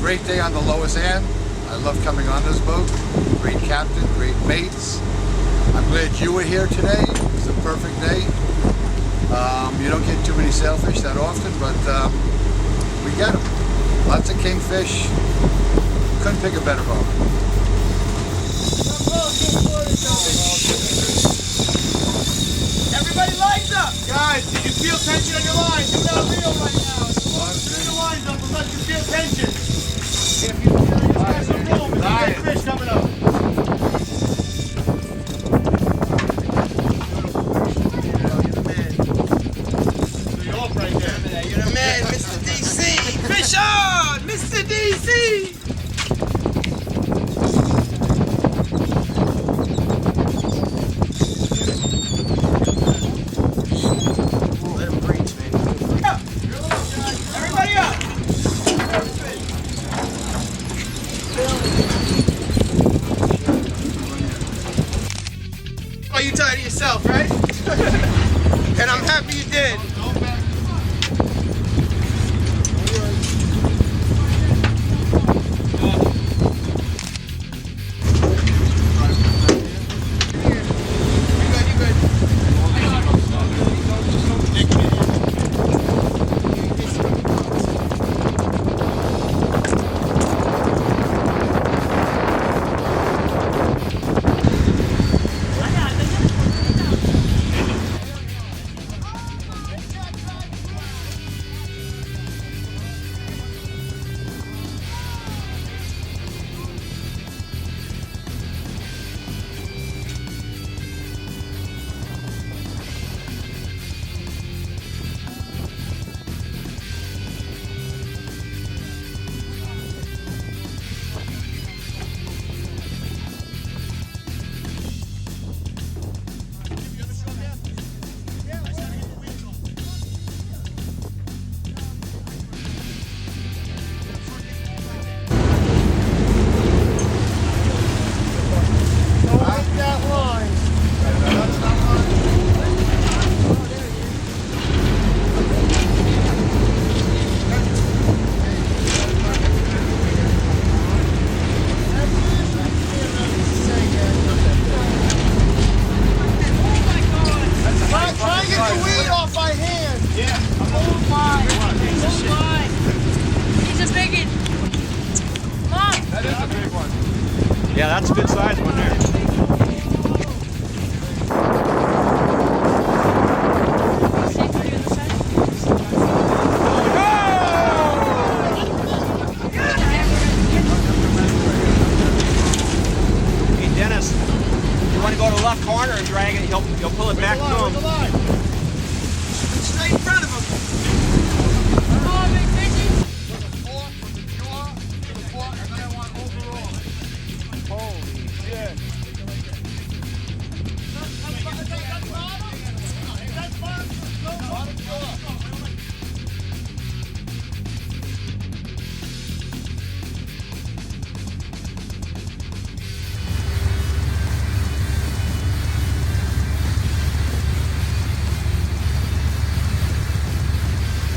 great day on the Lois Ann. I love coming on this boat. Great captain, great mates. I'm glad you were here today. It was a perfect day. You don't get too many sailfish that often, but we get them. Lots of kingfish. Couldn't pick a better boat. Everybody lines up! Guys, did you feel tension on your line? Do not reel right now. Turn the lines up and let you feel tension. If you feel you got some room, there's a big fish coming up. You're the man. So you're off right there. You're the man, Mr. DC. Fish on, Mr. DC. Oh, you tired of yourself, right? And I'm happy you did. Yeah, that's a good size one there. Hey Dennis, you want to go to the left corner and drag it, you'll pull it back to him. Straight in front of him.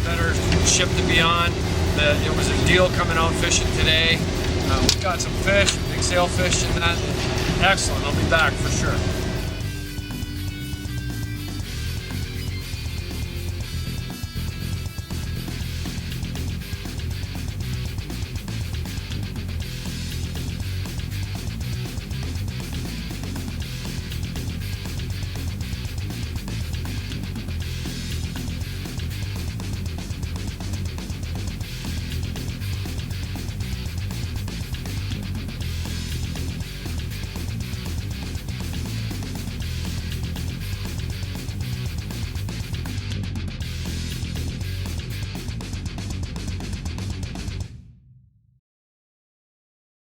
Better ship to be on. It was a deal coming out fishing today. We've got some fish, big sailfish and that. Excellent, I'll be back for sure.